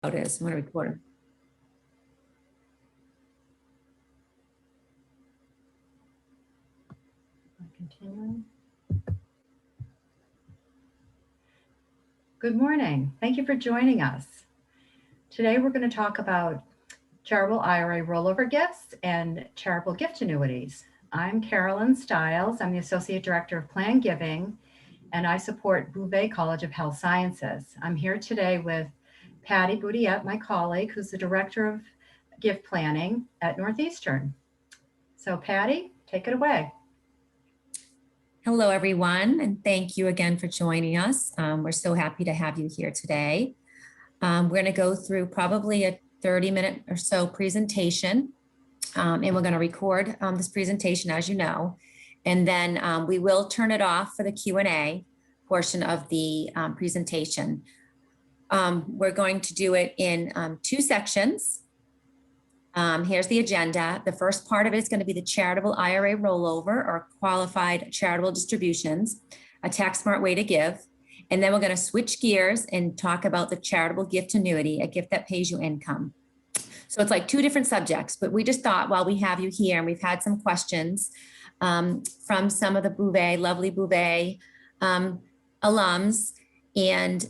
It is. I'm going to record him. Continuing. Good morning. Thank you for joining us. Today we're going to talk about Charitable IRA Rollover Gifts and Charitable Gift Annuities. I'm Carolyn Stiles. I'm the Associate Director of Plan Giving, and I support Bouvet College of Health Sciences. I'm here today with Patty Boutiette, my colleague, who's the Director of Gift Planning at Northeastern. So Patty, take it away. Hello, everyone, and thank you again for joining us. We're so happy to have you here today. We're going to go through probably a 30-minute or so presentation, and we're going to record this presentation, as you know, and then we will turn it off for the Q&A portion of the presentation. We're going to do it in two sections. Here's the agenda. The first part of it is going to be the Charitable IRA Rollover or Qualified Charitable Distributions, a tax smart way to give. And then we're going to switch gears and talk about the Charitable Gift Annuity, a gift that pays you income. So it's like two different subjects, but we just thought while we have you here, and we've had some questions from some of the Bouvet, lovely Bouvet alums, and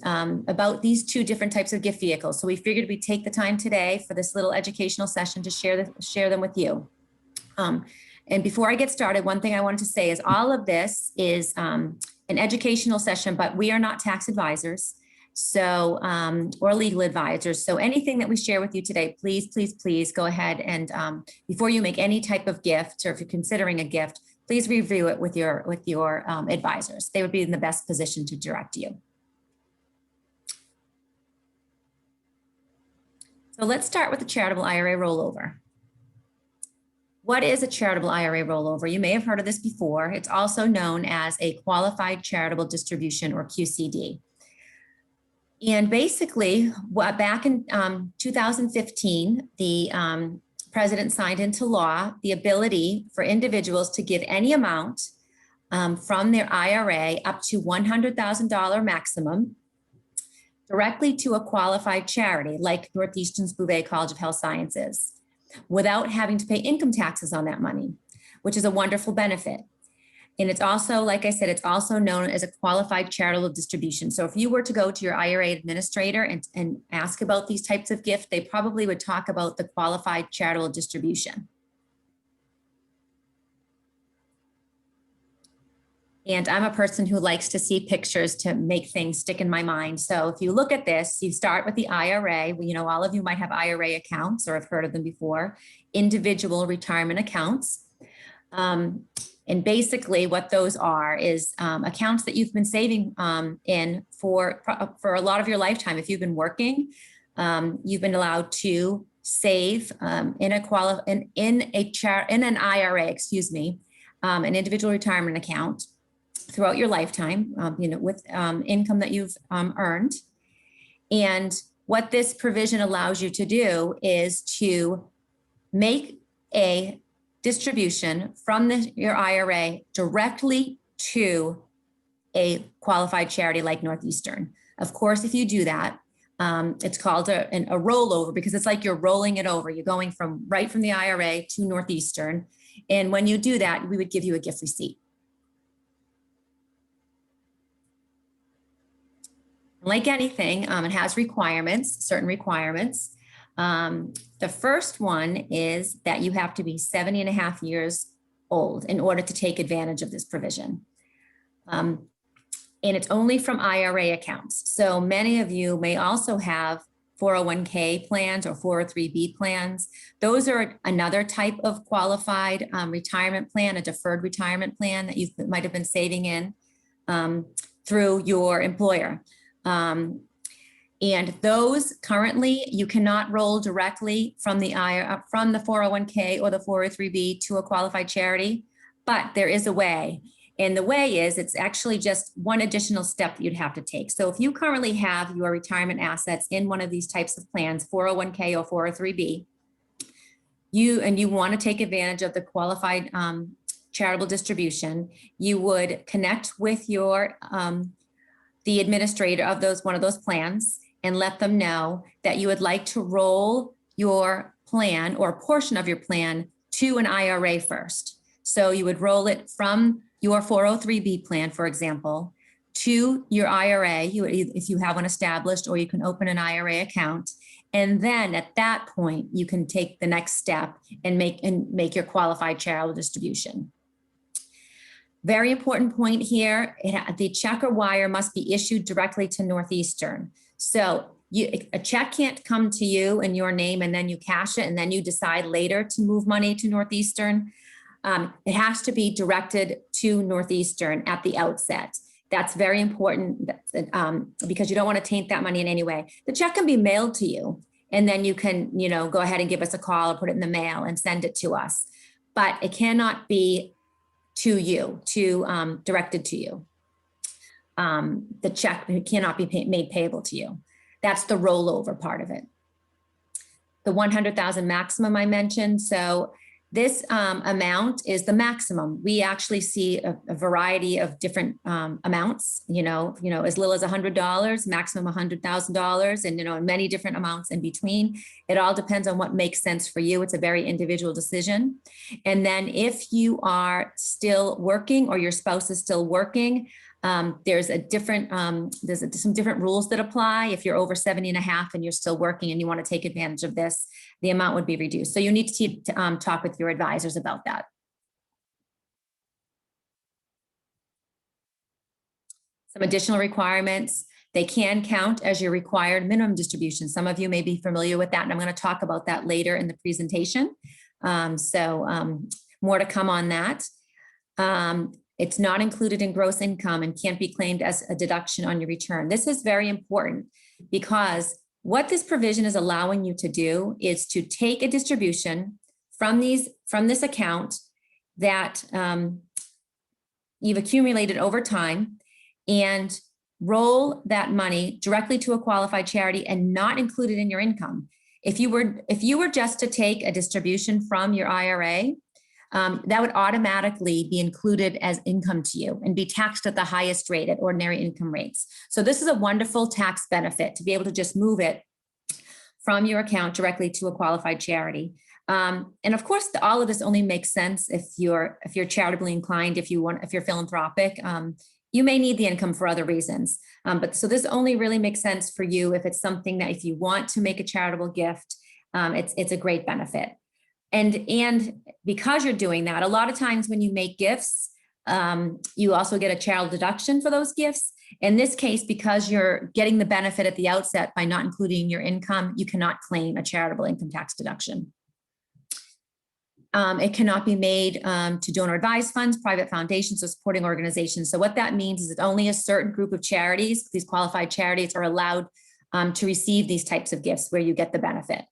about these two different types of gift vehicles. So we figured we'd take the time today for this little educational session to share them with you. And before I get started, one thing I wanted to say is all of this is an educational session, but we are not tax advisors, so or legal advisors. So anything that we share with you today, please, please, please go ahead and before you make any type of gift, or if you're considering a gift, please review it with your advisors. They would be in the best position to direct you. So let's start with the Charitable IRA Rollover. What is a Charitable IRA Rollover? You may have heard of this before. It's also known as a Qualified Charitable Distribution, or QCD. And basically, back in 2015, the president signed into law the ability for individuals to give any amount from their IRA up to $100,000 maximum directly to a qualified charity like Northeastern's Bouvet College of Health Sciences without having to pay income taxes on that money, which is a wonderful benefit. And it's also, like I said, it's also known as a qualified charitable distribution. So if you were to go to your IRA administrator and ask about these types of gifts, they probably would talk about the qualified charitable distribution. And I'm a person who likes to see pictures to make things stick in my mind. So if you look at this, you start with the IRA. You know, all of you might have IRA accounts or have heard of them before, individual retirement accounts. And basically what those are is accounts that you've been saving in for a lot of your lifetime. If you've been working, you've been allowed to save in an IRA, excuse me, an individual retirement account throughout your lifetime, you know, with income that you've earned. And what this provision allows you to do is to make a distribution from your IRA directly to a qualified charity like Northeastern. Of course, if you do that, it's called a rollover because it's like you're rolling it over. You're going right from the IRA to Northeastern. And when you do that, we would give you a gift receipt. Like anything, it has requirements, certain requirements. The first one is that you have to be 70.5 years old in order to take advantage of this provision. And it's only from IRA accounts. So many of you may also have 401k plans or 403b plans. Those are another type of qualified retirement plan, a deferred retirement plan that you might have been saving in through your employer. And those currently you cannot roll directly from the 401k or the 403b to a qualified charity, but there is a way. And the way is it's actually just one additional step that you'd have to take. So if you currently have your retirement assets in one of these types of plans, 401k or 403b, you want to take advantage of the qualified charitable distribution, you would connect with your the administrator of one of those plans, and let them know that you would like to roll your plan or a portion of your plan to an IRA first. So you would roll it from your 403B plan, for example, to your IRA, if you have one established, or you can open an IRA account. And then at that point, you can take the next step and make your qualified charitable distribution. Very important point here, the check or wire must be issued directly to Northeastern. So a check can't come to you in your name and then you cash it and then you decide later to move money to Northeastern. It has to be directed to Northeastern at the outset. That's very important because you don't want to taint that money in any way. The check can be mailed to you and then you can, go ahead and give us a call or put it in the mail and send it to us. But it cannot be to you, directed to you. The check cannot be made payable to you. That's the rollover part of it. The 100,000 maximum I mentioned. So this amount is the maximum. We actually see a variety of different amounts, as little as $100, maximum $100,000, and, and many different amounts in between. It all depends on what makes sense for you. It's a very individual decision. And then if you are still working or your spouse is still working, there's some different rules that apply. If you're over 70 and a half and you're still working and you want to take advantage of this, the amount would be reduced. So you need to talk with your advisors about that. Some additional requirements. They can count as your required minimum distribution. Some of you may be familiar with that, and I'm going to talk about that later in the presentation. More to come on that. It's not included in gross income and can't be claimed as a deduction on your return. This is very important because what this provision is allowing you to do is to take a distribution from this account that you've accumulated over time and roll that money directly to a qualified charity and not include it in your income. If you were just to take a distribution from your IRA, that would automatically be included as income to you and be taxed at the highest rate at ordinary income rates. So this is a wonderful tax benefit to be able to just move it from your account directly to a qualified charity. And of course, all of this only makes sense if you're charitably inclined, if you're philanthropic. You may need the income for other reasons. So this only really makes sense for you if it's something that if you want to make a charitable gift, it's a great benefit. And because you're doing that, a lot of times when you make gifts, you also get a charitable deduction for those gifts. In this case, because you're getting the benefit at the outset by not including your income, you cannot claim a charitable income tax deduction. It cannot be made to donor advised funds, private foundations, or supporting organizations. So what that means is that only a certain group of charities, these qualified charities, are allowed to receive these types of gifts where you get the benefit.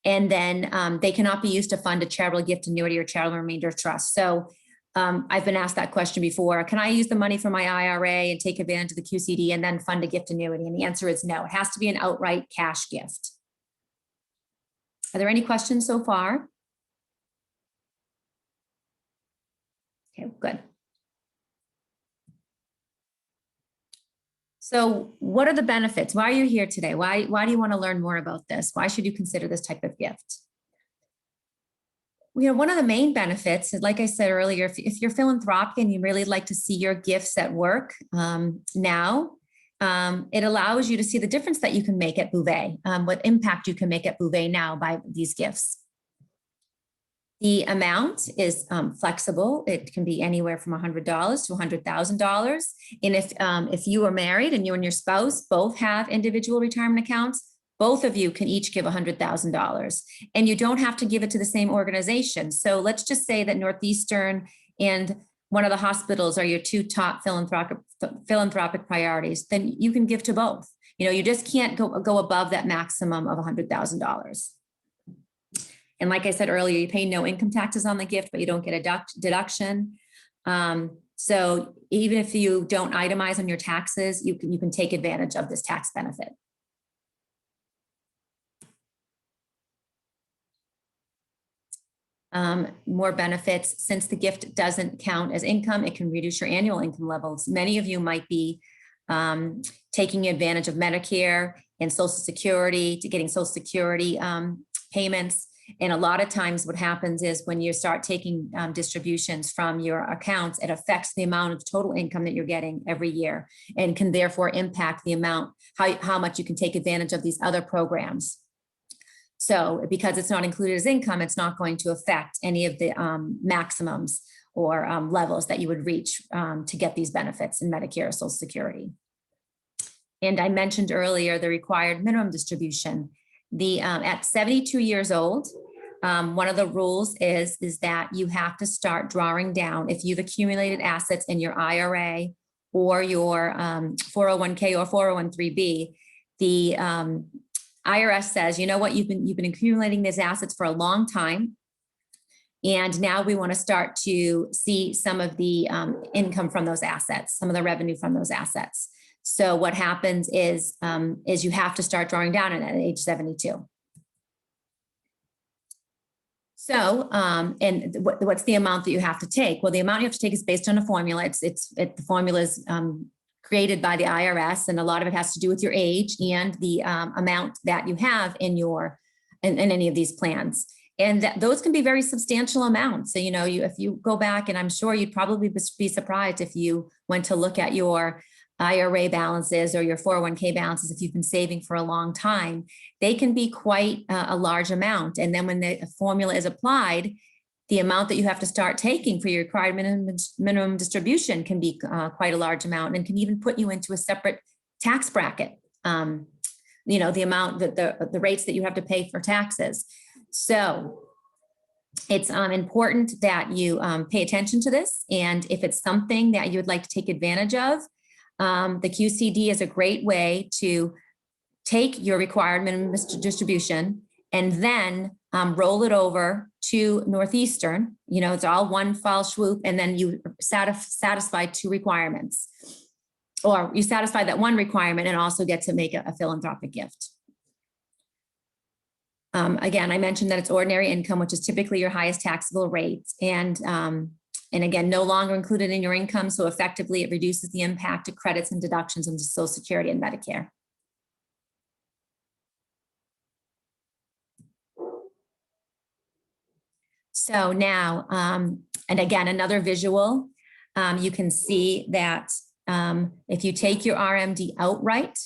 And then they cannot be used to fund a charitable gift annuity or charitable remainder trust. So I've been asked that question before. Can I use the money from my IRA and take advantage of the QCD and then fund a gift annuity? And the answer is no. It has to be an outright cash gift. Are there any questions so far? Okay, good. So what are the benefits? Why are you here today? Why do you want to learn more about this? Why should you consider this type of gift? One of the main benefits is, like I said earlier, if you're philanthropic and you really like to see your gifts at work now, it allows you to see the difference that you can make at Bouvet, what impact you can make at Bouvet now by these gifts. The amount is flexible. It can be anywhere from $100 to $100,000. And if you are married and you and your spouse both have individual retirement accounts, both of you can each give $100,000. And you don't have to give it to the same organization. So let's just say that Northeastern and one of the hospitals are your two top philanthropic priorities. Then you can give to both. You just can't go above that maximum of $100,000. And like I said earlier, you pay no income taxes on the gift, but you don't get a deduction. So even if you don't itemize on your taxes, you can take advantage of this tax benefit. More benefits. Since the gift doesn't count as income, it can reduce your annual income levels. Many of you might be taking advantage of Medicare and Social Security, to getting Social Security payments. And a lot of times what happens is when you start taking distributions from your accounts, it affects the amount of total income that you're getting every year and can therefore impact the amount, how much you can take advantage of these other programs. So because it's not included as income, it's not going to affect any of the maximums or levels that you would reach to get these benefits in Medicare or Social Security. And I mentioned earlier the required minimum distribution. At 72 years old, one of the rules is that you have to start drawing down if you've accumulated assets in your IRA or your 401k or 401(b). The IRS says, you know what, you've been accumulating these assets for a long time, and now we want to start to see some of the income from those assets, some of the revenue from those assets. So what happens is you have to start drawing down at age 72. So, and what's the amount that you have to take? Well, the amount you have to take is based on a formula. The formula is created by the IRS, and a lot of it has to do with your age and the amount that you have in any of these plans. And those can be very substantial amounts. So, if you go back, and I'm sure you'd probably be surprised if you went to look at your IRA balances or your 401k balances, if you've been saving for a long time, they can be quite a large amount. And then when the formula is applied, the amount that you have to start taking for your required minimum distribution can be quite a large amount, and can even put you into a separate tax bracket. The amount that the rates that you have to pay for taxes. So it's important that you pay attention to this. And if it's something that you would like to take advantage of, the QCD is a great way to take your required minimum distribution and then roll it over to Northeastern. It's all one fell swoop, and then you satisfy two requirements, or you satisfy that one requirement and also get to make a philanthropic gift. Again, I mentioned that it's ordinary income, which is typically your highest taxable rate. And again, no longer included in your income. So effectively, it reduces the impact of credits and deductions into Social Security and Medicare. So now, and again, another visual, you can see that if you take your RMD outright,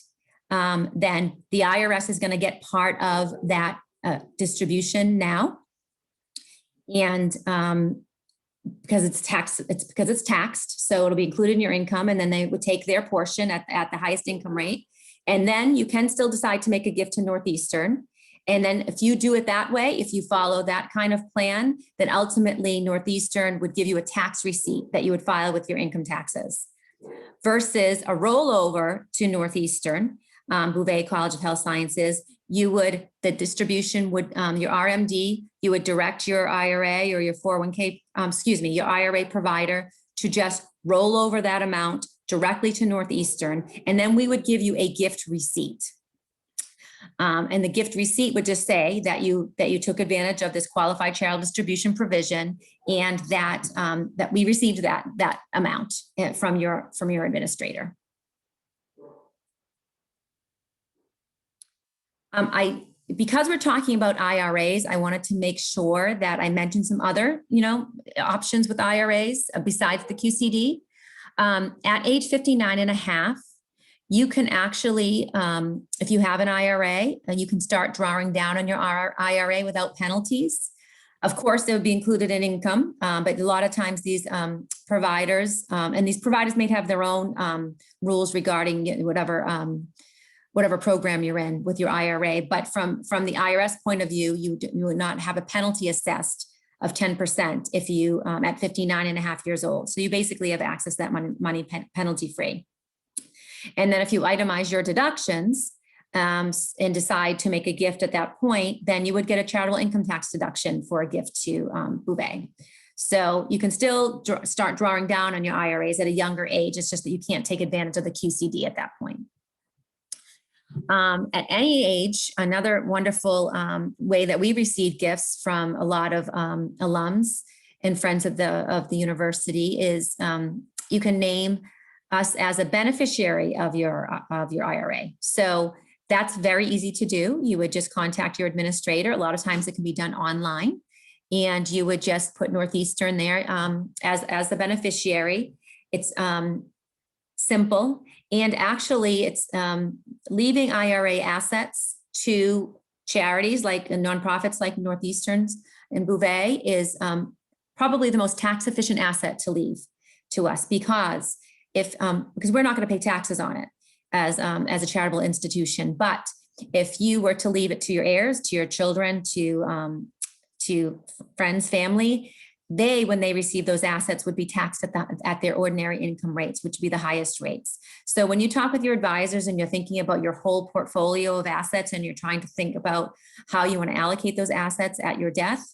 then the IRS is going to get part of that distribution now. And because it's taxed, so it'll be included in your income, and then they would take their portion at the highest income rate. And then you can still decide to make a gift to Northeastern. And then if you do it that way, if you follow that kind of plan, then ultimately Northeastern would give you a tax receipt that you would file with your income taxes. Versus a rollover to Northeastern, Bouvet College of Health Sciences, the distribution would, your RMD, you would direct your IRA or your 401k, your IRA provider to just roll over that amount directly to Northeastern. And then we would give you a gift receipt. And the gift receipt would just say that you took advantage of this qualified charitable distribution provision, and that we received that amount from your administrator. Because we're talking about IRAs, I wanted to make sure that I mentioned some other, options with IRAs besides the QCD. At age 59 and a half, you can actually, if you have an IRA, you can start drawing down on your IRA without penalties. Of course, they would be included in income, but a lot of times these providers, and these providers may have their own rules regarding whatever program you're in with your IRA. But from the IRS point of view, you would not have a penalty assessed of 10% if you at 59 and a half years old. So you basically have access to that money penalty free. And then if you itemize your deductions and decide to make a gift at that point, then you would get a charitable income tax deduction for a gift to Bouvet. So you can still start drawing down on your IRAs at a younger age. It's just that you can't take advantage of the QCD at that point. At any age, another wonderful way that we receive gifts from a lot of alums and friends of the university is you can name us as a beneficiary of your IRA. So That's very easy to do. You would just contact your administrator. A lot of times it can be done online. And you would just put Northeastern there as the beneficiary. It's simple. And actually, it's leaving IRA assets to charities like nonprofits like Northeastern's and Bouvet is probably the most tax efficient asset to leave to us because we're not going to pay taxes on it as a charitable institution. But if you were to leave it to your heirs, to your children, to friends, family, when they receive those assets, would be taxed at their ordinary income rates, which would be the highest rates. So when you talk with your advisors and you're thinking about your whole portfolio of assets and you're trying to think about how you want to allocate those assets at your death,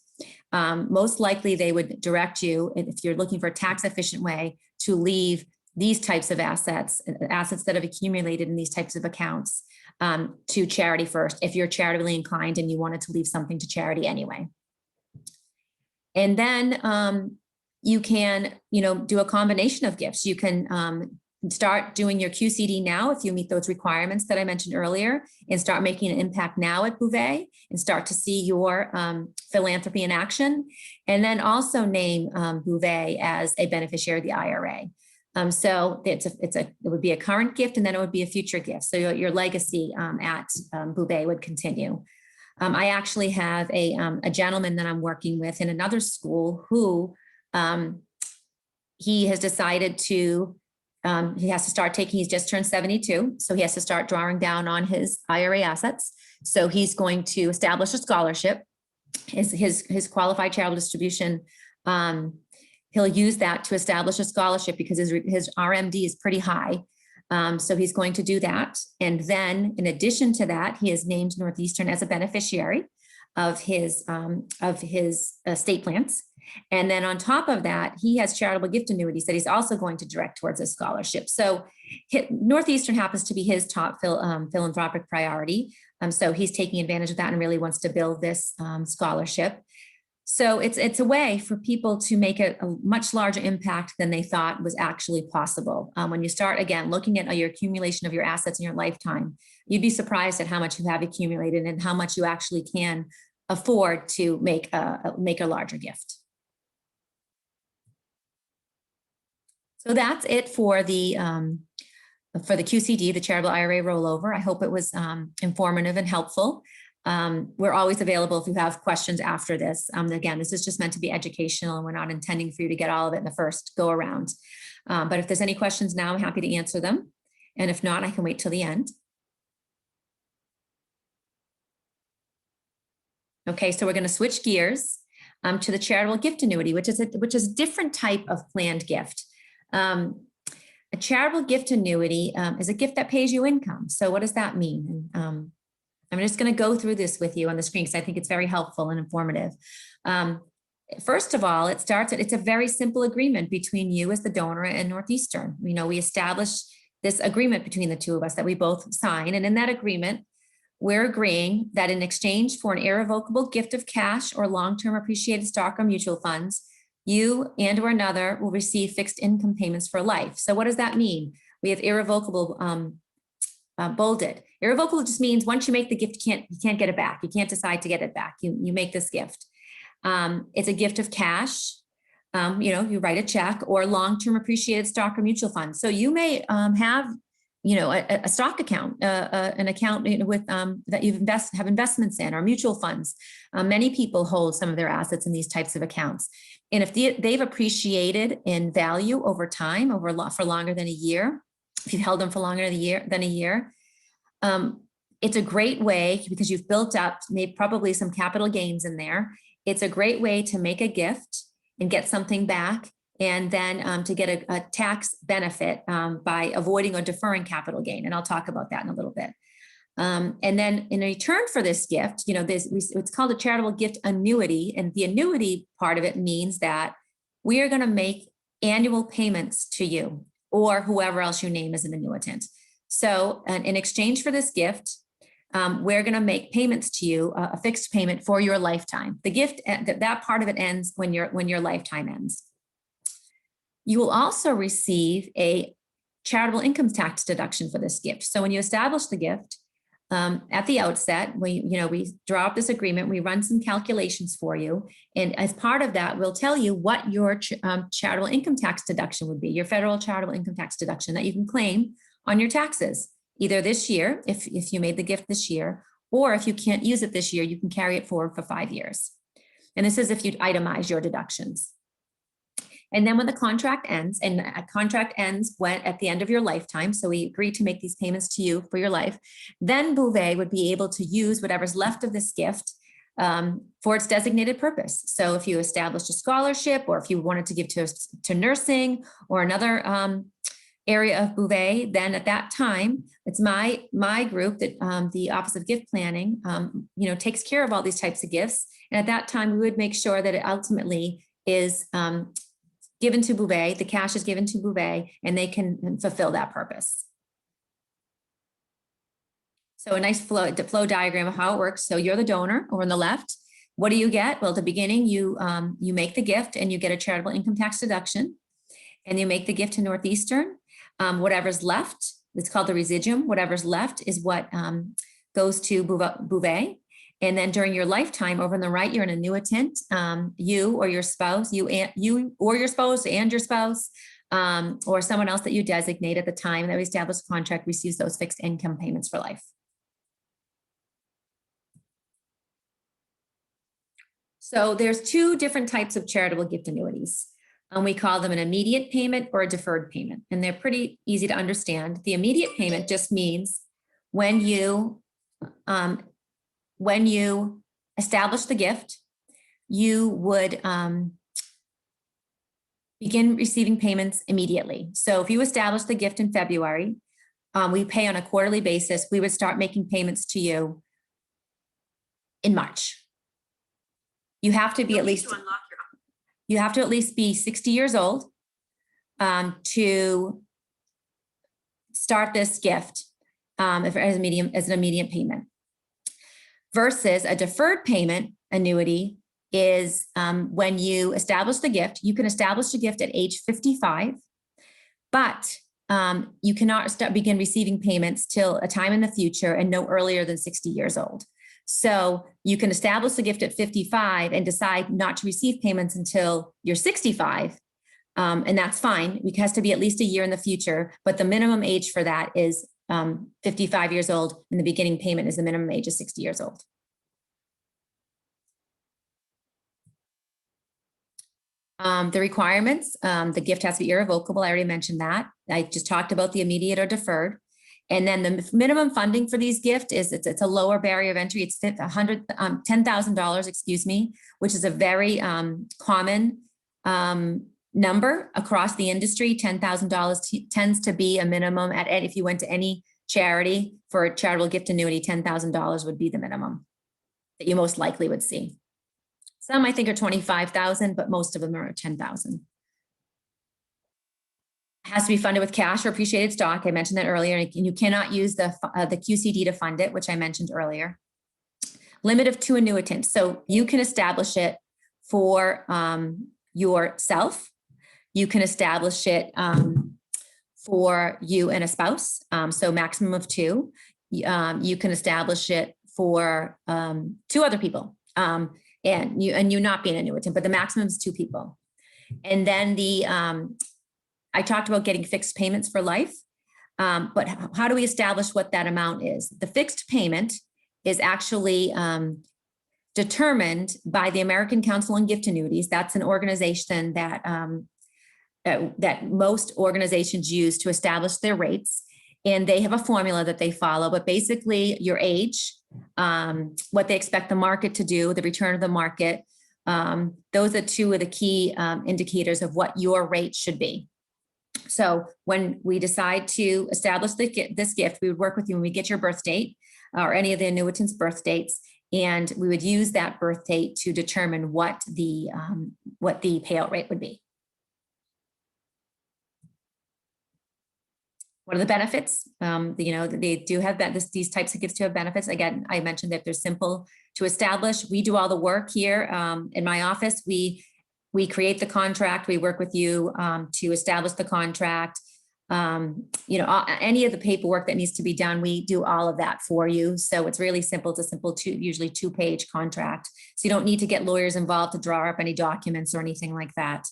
most likely they would direct you, if you're looking for a tax efficient way, to leave these types of assets that have accumulated in these types of accounts to charity first, if you're charitably inclined and you wanted to leave something to charity anyway. And then you can, do a combination of gifts. You can start doing your QCD now if you meet those requirements that I mentioned earlier, and start making an impact now at Bouvet and start to see your philanthropy in action. And then also name Bouvet as a beneficiary of the IRA. So it would be a current gift, and then it would be a future gift. So your legacy at Bouvet would continue. I actually have a gentleman that I'm working with in another school who he has decided to, he has to start taking, he's just turned 72. So he has to start drawing down on his IRA assets. So he's going to establish a scholarship, his qualified charitable distribution. He'll use that to establish a scholarship because his RMD is pretty high. So he's going to do that. And then in addition to that, he has named Northeastern as a beneficiary of his estate plans. And then on top of that, he has charitable gift annuities that he's also going to direct towards his scholarship. So Northeastern happens to be his top philanthropic priority. So he's taking advantage of that and really wants to build this scholarship. So it's a way for people to make a much larger impact than they thought was actually possible. When you start, again, looking at your accumulation of your assets in your lifetime, you'd be surprised at how much you have accumulated and how much you actually can afford to make a larger gift. So that's it for the QCD, the Charitable IRA Rollover. I hope it was informative and helpful. We're always available if you have questions after this. Again, this is just meant to be educational and we're not intending for you to get all of it in the first go around. But if there's any questions now, I'm happy to answer them. And if not, I can wait till the end. Okay, so we're going to switch gears to the charitable gift annuity, which is a different type of planned gift. A charitable gift annuity is a gift that pays you income. So what does that mean? I'm just going to go through this with you on the screen because I think it's very helpful and informative. First of all, it's a very simple agreement between you as the donor and Northeastern. We establish this agreement between the two of us that we both sign. And in that agreement, we're agreeing that in exchange for an irrevocable gift of cash or long-term appreciated stock or mutual funds, you and or another will receive fixed income payments for life. So what does that mean? We have irrevocable bolded. Irrevocable just means once you make the gift, you can't get it back. You can't decide to get it back. You make this gift. It's a gift of cash. You write a check or long-term appreciated stock or mutual fund. So you may have, a stock account, an account with that have investments in or mutual funds. Many people hold some of their assets in these types of accounts. And if they've appreciated in value over time, for longer than a year, if you've held them for longer than a year, it's a great way because you've built up maybe probably some capital gains in there. It's a great way to make a gift and get something back, and then to get a tax benefit by avoiding or deferring capital gain. And I'll talk about that in a little bit. And then in return for this gift, it's called a charitable gift annuity. And the annuity part of it means that we are going to make annual payments to you or whoever else you name as an annuitant. So in exchange for this gift, we're going to make payments to you, a fixed payment for your lifetime. The gift, that part of it ends when your lifetime ends. You will also receive a charitable income tax deduction for this gift. So when you establish the gift, at the outset, we draw up this agreement, we run some calculations for you. And as part of that, we'll tell you what your charitable income tax deduction would be, your federal charitable income tax deduction that you can claim on your taxes, either this year, if you made the gift this year, or if you can't use it this year, you can carry it forward for 5 years. And this is if you itemize your deductions. And then when the contract ends, and a contract ends at the end of your lifetime, so we agree to make these payments to you for your life, then Bouvet would be able to use whatever's left of this gift for its designated purpose. So if you established a scholarship, or if you wanted to give to nursing or another area of Bouvet, then at that time, it's my group that the Office of Gift Planning, takes care of all these types of gifts. And at that time, we would make sure that it ultimately is given to Bouvet, the cash is given to Bouvet, and they can fulfill that purpose. So a nice flow diagram of how it works. So you're the donor over on the left. What do you get? Well, at the beginning, you make the gift and you get a charitable income tax deduction, and you make the gift to Northeastern. Whatever's left, it's called the residuum. Whatever's left is what goes to Bouvet. And then during your lifetime, over on the right, you're an annuitant. You or your spouse, and your spouse, or someone else that you designate at the time that we establish a contract receives those fixed income payments for life. So there's two different types of charitable gift annuities. We call them an immediate payment or a deferred payment, and they're pretty easy to understand. The immediate payment just means when you establish the gift, you would begin receiving payments immediately. So if you establish the gift in February, we pay on a quarterly basis. We would start making payments to you in March. You have to be at least be 60 years old to start this gift as an immediate payment. Versus a deferred payment annuity is when you establish the gift. You can establish the gift at age 55, but you cannot begin receiving payments till a time in the future and no earlier than 60 years old. So you can establish the gift at 55 and decide not to receive payments until you're 65. And that's fine. It has to be at least a year in the future, but the minimum age for that is 55 years old, and the beginning payment is the minimum age of 60 years old. The requirements, the gift has to be irrevocable. I already mentioned that. I just talked about the immediate or deferred. And then the minimum funding for these gifts is it's a lower barrier of entry. It's $10,000, which is a very common number across the industry. $10,000 tends to be a minimum if you went to any charity for a charitable gift annuity, $10,000 would be the minimum that you most likely would see. Some I think are 25,000, but most of them are 10,000. It has to be funded with cash or appreciated stock. I mentioned that earlier, and you cannot use the QCD to fund it, which I mentioned earlier. Limit of 2 annuitants. So you can establish it for yourself. You can establish it for you and a spouse. So maximum of 2. You can establish it for 2 other people. And you not being an annuitant, but the maximum is 2 people. And then I talked about getting fixed payments for life, but how do we establish what that amount is? The fixed payment is actually determined by the American Council on Gift Annuities. That's an organization that most organizations use to establish their rates. And they have a formula that they follow, but basically your age, what they expect the market to do, the return of the market, those are 2 of the key indicators of what your rate should be. So when we decide to establish this gift, we would work with you when we get your birth date or any of the annuitants' birth dates, and we would use that birth date to determine what the payout rate would be. What are the benefits? They do have these types of gifts to have benefits. Again, I mentioned that they're simple to establish. We do all the work here in my office. We create the contract. We work with you to establish the contract. any of the paperwork that needs to be done, we do all of that for you. So it's really simple. It's a simple usually 2-page contract. So you don't need to get lawyers involved to draw up any documents or anything like that.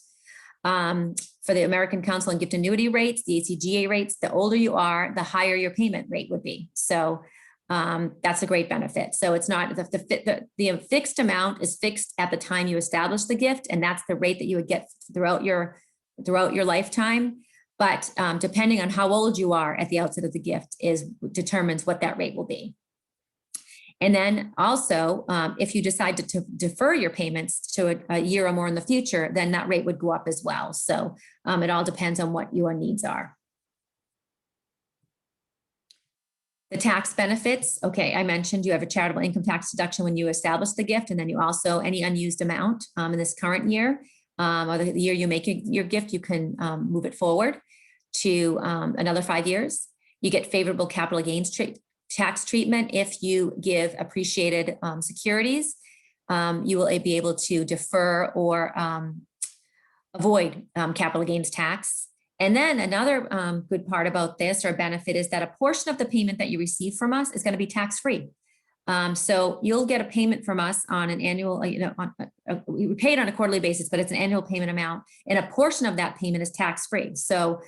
For the American Council on Gift Annuity rates, the ACGA rates, the older you are, the higher your payment rate would be. So that's a great benefit. So it's not the fixed amount is fixed at the time you establish the gift, and that's the rate that you would get throughout your lifetime. But depending on how old you are at the outset of the gift determines what that rate will be. And then also, if you decide to defer your payments to a year or more in the future, then that rate would go up as well. So it all depends on what your needs are. The tax benefits, okay, I mentioned you have a charitable income tax deduction when you establish the gift, and then you also, any unused amount in this current year, or the year you make your gift, you can move it forward to another 5 years. You get favorable capital gains tax treatment if you give appreciated securities. You will be able to defer or avoid capital gains tax. And then another good part about this or benefit is that a portion of the payment that you receive from us is going to be tax-free. So you'll get a payment from us on an annual, we pay it on a quarterly basis, but it's an annual payment amount, and a portion of that payment is tax-free. So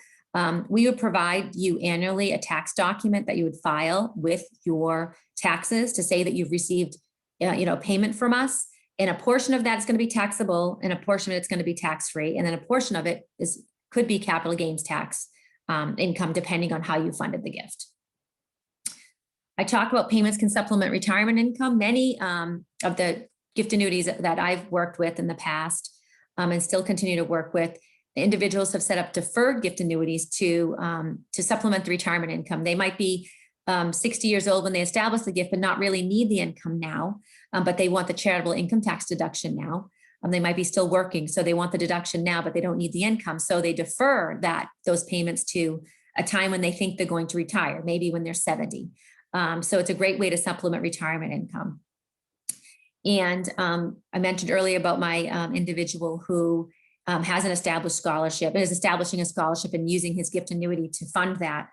we would provide you annually a tax document that you would file with your taxes to say that you've received, payment from us. And a portion of that is going to be taxable, and a portion of it's going to be tax-free, and then a portion of it could be capital gains tax income, depending on how you funded the gift. I talk about payments can supplement retirement income. Many of the gift annuities that I've worked with in the past and still continue to work with, individuals have set up deferred gift annuities to supplement the retirement income. They might be 60 years old when they establish the gift, but not really need the income now, but they want the charitable income tax deduction now. They might be still working, so they want the deduction now, but they don't need the income. So they defer those payments to a time when they think they're going to retire, maybe when they're 70. So it's a great way to supplement retirement income. And I mentioned earlier about my individual who has an established scholarship and is establishing a scholarship and using his gift annuity to fund a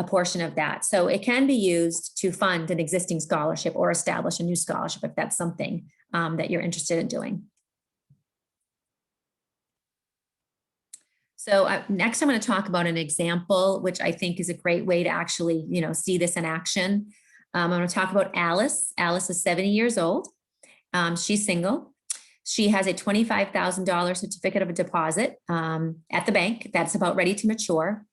portion of that. So it can be used to fund an existing scholarship or establish a new scholarship if that's something that you're interested in doing. So next I'm going to talk about an example, which I think is a great way to actually, see this in action. I'm going to talk about Alice. Alice is 70 years old. She's single. She has a $25,000 certificate of a deposit at the bank that's about ready to mature.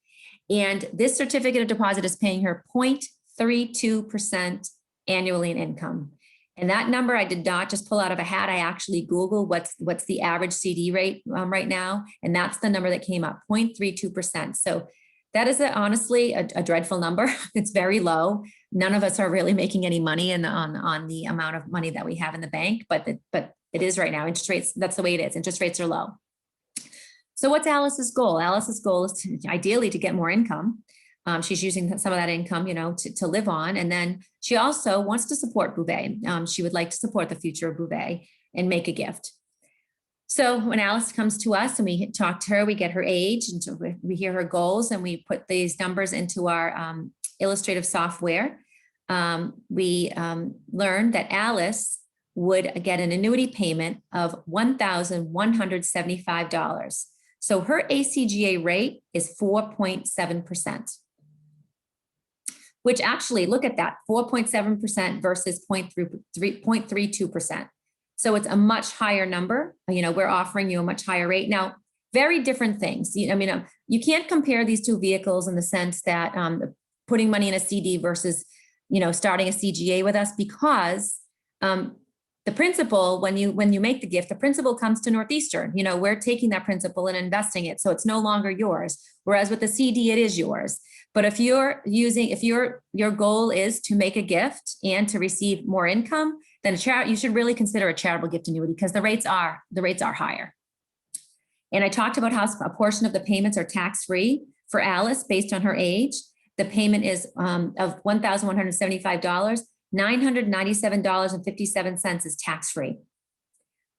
And this certificate of deposit is paying her 0.32% annually in income. And that number I did not just pull out of a hat. I actually Googled what's the average CD rate right now. And that's the number that came up, 0.32%. So that is honestly a dreadful number. It's very low. None of us are really making any money on the amount of money that we have in the bank, but it is right now. Interest rates, that's the way it is. Interest rates are low. So what's Alice's goal? Alice's goal is ideally to get more income. She's using some of that income, to live on. And then she also wants to support Bouvet. She would like to support the future of Bouvet and make a gift. So when Alice comes to us and we talk to her, we get her age and we hear her goals, and we put these numbers into our illustrative software. We learned that Alice would get an annuity payment of $1,175. So her ACGA rate is 4.7%. Which actually, look at that, 4.7% versus 0.32%. So it's a much higher number. We're offering you a much higher rate. Now, very different things. You can't compare these two vehicles in the sense that putting money in a CD versus, starting a CGA with us, because the principal, when you make the gift, the principal comes to Northeastern. We're taking that principal and investing it, so it's no longer yours. Whereas with the CD, it is yours. But if your goal is to make a gift and to receive more income, then you should really consider a charitable gift annuity, because the rates are higher. And I talked about how a portion of the payments are tax-free for Alice based on her age. The payment is of $1,175. $997.57 is tax-free.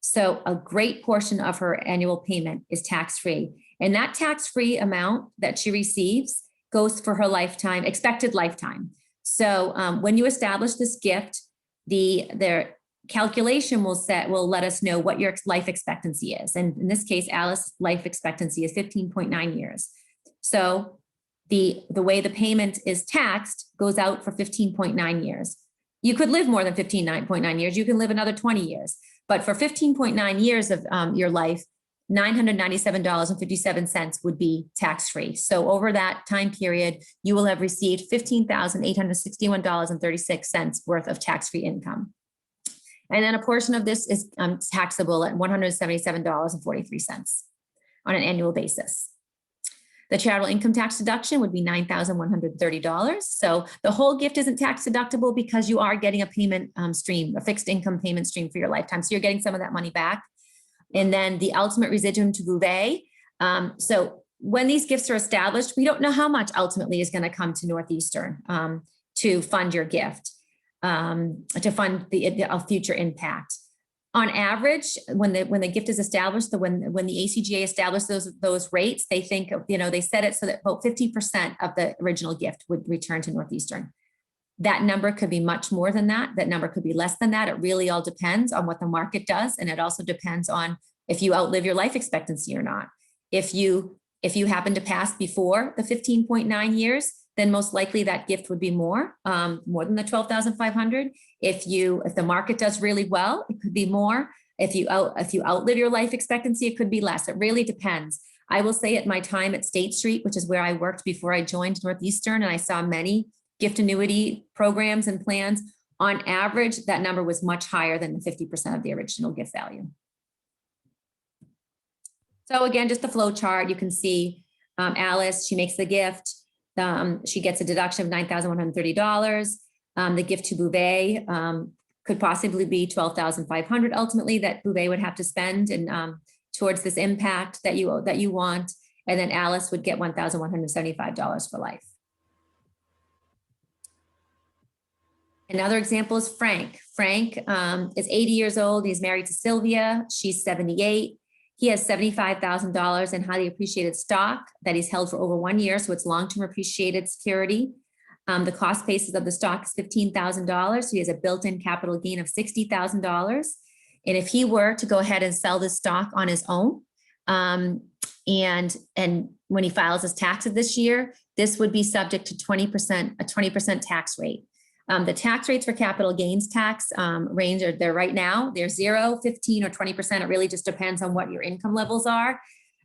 So a great portion of her annual payment is tax-free. And that tax-free amount that she receives goes for her lifetime, expected lifetime. So when you establish this gift, their calculation will let us know what your life expectancy is. And in this case, Alice's life expectancy is 15.9 years. So the way the payment is taxed goes out for 15.9 years. You could live more than 15.9 years. You can live another 20 years. But for 15.9 years of your life, $997.57 would be tax-free. So over that time period, you will have received $15,861.36 worth of tax-free income. And then a portion of this is taxable at $177.43 on an annual basis. The charitable income tax deduction would be $9,130. So the whole gift isn't tax deductible because you are getting a payment stream, a fixed income payment stream for your lifetime. So you're getting some of that money back. And then the ultimate residuum to Bouvet. So when these gifts are established, we don't know how much ultimately is going to come to Northeastern to fund your gift, to fund a future impact. On average, when the gift is established, when the ACGA established those rates, they think, they set it so that about 50% of the original gift would return to Northeastern. That number could be much more than that. That number could be less than that. It really all depends on what the market does. And it also depends on if you outlive your life expectancy or not. If you happen to pass before the 15.9 years, then most likely that gift would be more than the $12,500. If the market does really well, it could be more. If you outlive your life expectancy, it could be less. It really depends. I will say at my time at State Street, which is where I worked before I joined Northeastern, and I saw many gift annuity programs and plans, on average, that number was much higher than the 50% of the original gift value. So again, just the flow chart, you can see Alice, she makes the gift. She gets a deduction of $9,130. The gift to Bouvet could possibly be $12,500 ultimately that Bouvet would have to spend and towards this impact that you want. And then Alice would get $1,175 for life. Another example is Frank. Frank is 80 years old. He's married to Silvia. She's 78. He has $75,000 in highly appreciated stock that he's held for over 1 year. So it's long-term appreciated security. The cost basis of the stock is $15,000. So he has a built-in capital gain of $60,000. And if he were to go ahead and sell this stock on his own, and when he files his taxes this year, this would be subject to a 20% tax rate. The tax rates for capital gains tax range there right now. They're 0, 15, or 20%. It really just depends on what your income levels are.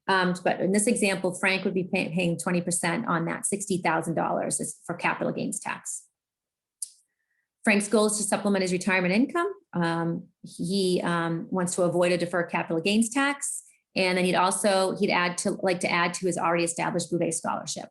But in this example, Frank would be paying 20% on that $60,000 for capital gains tax. Frank's goal is to supplement his retirement income. He wants to avoid a deferred capital gains tax. And then he'd like to add to his already established Bouvet scholarship.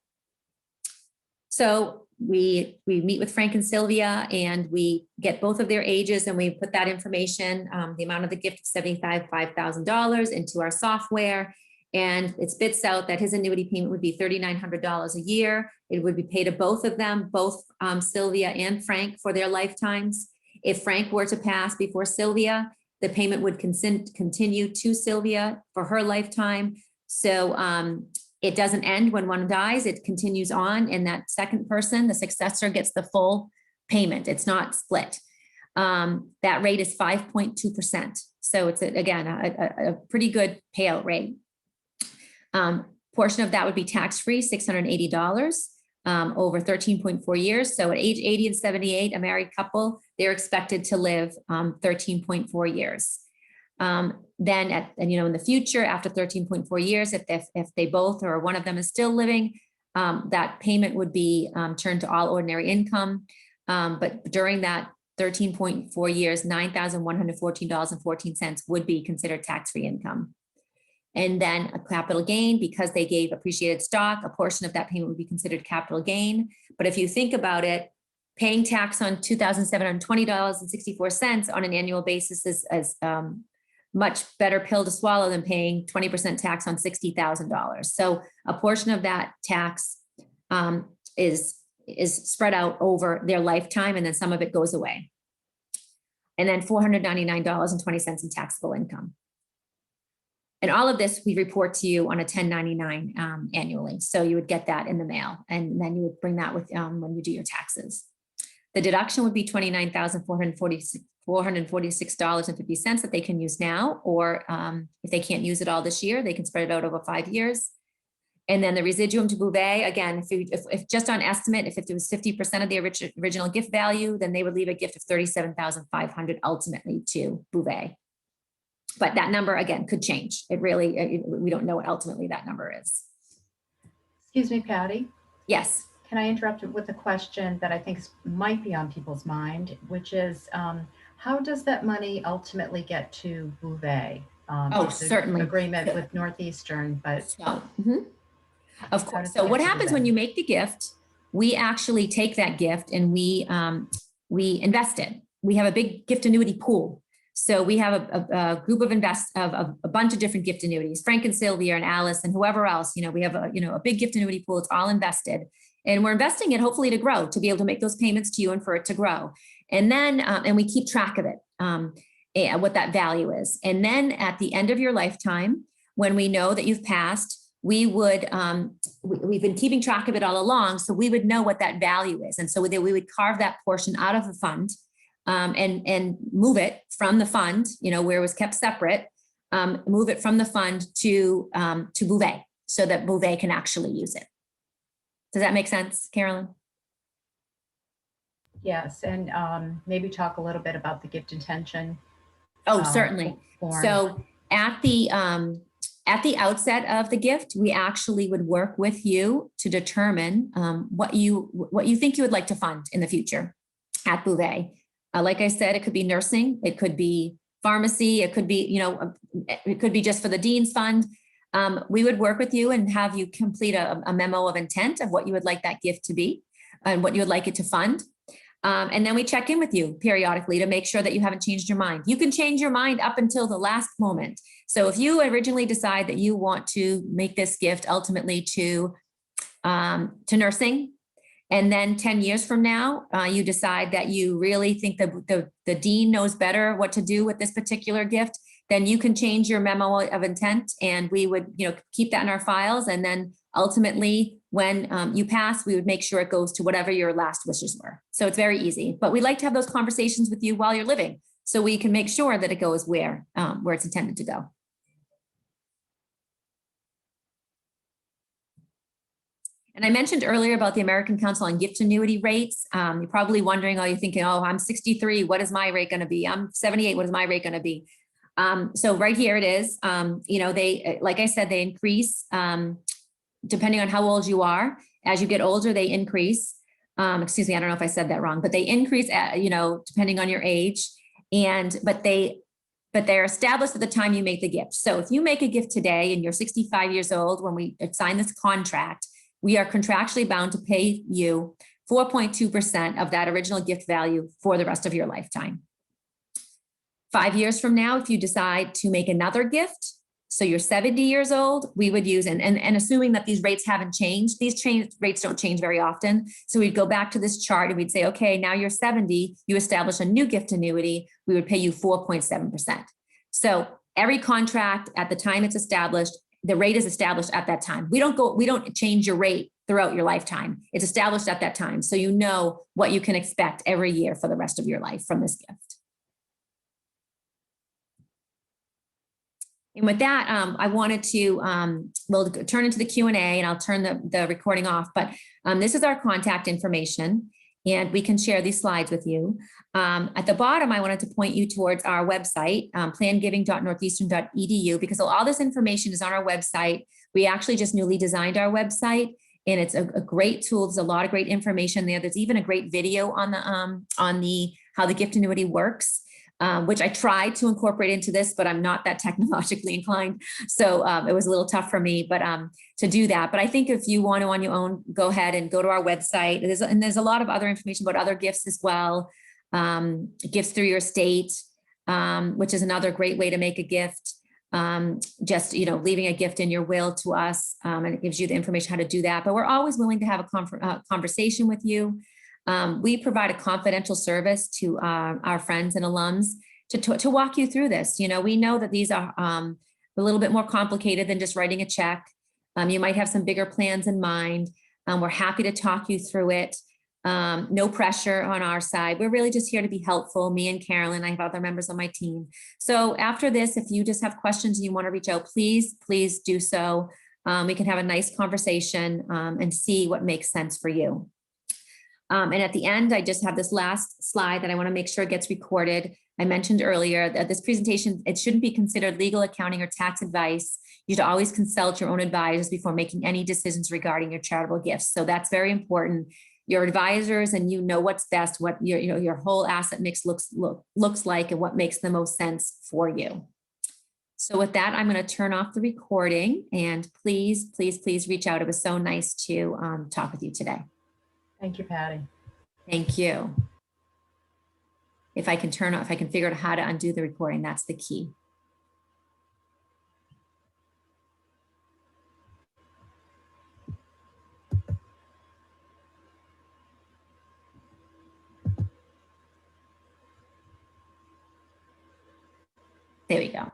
So we meet with Frank and Silvia and we get both of their ages and we put that information, the amount of the gift of $75,000 into our software. And it spits out that his annuity payment would be $3,900 a year. It would be paid to both of them, both Silvia and Frank, for their lifetimes. If Frank were to pass before Silvia, the payment would continue to Silvia for her lifetime. So it doesn't end when one dies, it continues on, and that second person, the successor, gets the full payment. It's not split. That rate is 5.2%. So it's, again, a pretty good payout rate. Portion of that would be tax-free, $680 over 13.4 years. So at age 80 and 78, a married couple, they're expected to live 13.4 years. Then in the future, after 13.4 years, if they both or one of them is still living, that payment would be turned to all ordinary income. But during that 13.4 years, $9,114.14 would be considered tax-free income. And then a capital gain, because they gave appreciated stock, a portion of that payment would be considered capital gain. But if you think about it, paying tax on $2,720.64 on an annual basis is much better pill to swallow than paying 20% tax on $60,000. So a portion of that tax is spread out over their lifetime, and then some of it goes away. And then $499.20 in taxable income. And all of this, we report to you on a 1099 annually. So you would get that in the mail, and then you would bring that with when you do your taxes. The deduction would be $29,446.50 that they can use now, or if they can't use it all this year, they can spread it out over 5 years. And then the residuum to Bouvet, again, if just on estimate, if it was 50% of the original gift value, then they would leave a gift of $37,500 ultimately to Bouvet. But that number, again, could change. It really, we don't know what ultimately that number is. Excuse me, Patty. Yes. Can I interrupt with a question that I think might be on people's mind, which is how does that money ultimately get to Bouvet? Certainly. Agreement with Northeastern, but of course. So what happens when you make the gift? We actually take that gift and we invest it. We have a big gift annuity pool. So we have a group of a bunch of different gift annuities, Frank and Silvia and Alice and whoever else. We have a big gift annuity pool. It's all invested, and we're investing it hopefully to grow, to be able to make those payments to you and for it to grow. And then and we keep track of it, what that value is. And then at the end of your lifetime, when we know that you've passed, we would we've been keeping track of it all along, so we would know what that value is, and so we would carve that portion out of the fund. And move it from the fund, where it was kept separate, move it from the fund to Bouvet, so that Bouvet can actually use it. Does that make sense, Carolyn? Yes, and maybe talk a little bit about the gift intention. Oh, certainly. Form. So at the outset of the gift, we actually would work with you to determine what you think you would like to fund in the future at Bouvet. Like I said, it could be nursing, it could be pharmacy, it could be, it could be just for the Dean's Fund. We would work with you and have you complete a memo of intent of what you would like that gift to be and what you would like it to fund. And then we check in with you periodically to make sure that you haven't changed your mind. You can change your mind up until the last moment. So if you originally decide that you want to make this gift ultimately to nursing, and then 10 years from now, you decide that you really think the dean knows better what to do with this particular gift, then you can change your memo of intent, and we would keep that in our files. And then ultimately, when you pass, we would make sure it goes to whatever your last wishes were. So it's very easy. But we like to have those conversations with you while you're living, so we can make sure that it goes where it's intended to go. And I mentioned earlier about the American Council on Gift Annuity rates. You're probably wondering, you're thinking, I'm 63, what is my rate going to be? I'm 78, what is my rate going to be? So right here it is. They, like I said, they increase depending on how old you are. As you get older, they increase. Excuse me, I don't know if I said that wrong, but they increase, depending on your age. But they're established at the time you make the gift. So if you make a gift today and you're 65 years old, when we sign this contract, we are contractually bound to pay you 4.2% of that original gift value for the rest of your lifetime. 5 years from now, if you decide to make another gift, so you're 70 years old, we would use, and assuming that these rates haven't changed, rates don't change very often. So we'd go back to this chart and we'd say, okay, now you're 70, you establish a new gift annuity, we would pay you 4.7%. So every contract at the time it's established, the rate is established at that time. We don't change your rate throughout your lifetime. It's established at that time. So you know what you can expect every year for the rest of your life from this gift. And with that, I wanted to, we'll turn into the Q&A and I'll turn the recording off, but this is our contact information and we can share these slides with you. At the bottom, I wanted to point you towards our website, plangiving.northeastern.edu, because all this information is on our website. We actually just newly designed our website, and it's a great tool. There's a lot of great information there. There's even a great video on the how the gift annuity works, which I tried to incorporate into this, but I'm not that technologically inclined. So it was a little tough for me, but to do that. But I think if you want to on your own, go ahead and go to our website. There's a lot of other information about other gifts as well. Gifts through your estate, which is another great way to make a gift. Just, leaving a gift in your will to us, and it gives you the information how to do that. But we're always willing to have a conversation with you. We provide a confidential service to our friends and alums to walk you through this. We know that these are a little bit more complicated than just writing a check. You might have some bigger plans in mind. We're happy to talk you through it. No pressure on our side. We're really just here to be helpful. Me and Carolyn, I have other members on my team. So after this, if you just have questions and you want to reach out, please do so. We can have a nice conversation and see what makes sense for you. And at the end, I just have this last slide that I want to make sure gets recorded. I mentioned earlier that this presentation, it shouldn't be considered legal, accounting, or tax advice. You should always consult your own advisors before making any decisions regarding your charitable gifts. So that's very important. Your advisors and you know what's best, what your whole asset mix looks like, and what makes the most sense for you. So with that, I'm going to turn off the recording, and please reach out. It was so nice to talk with you today. Thank you, Patty. Thank you. If I can figure out how to undo the recording, that's the key. There we go.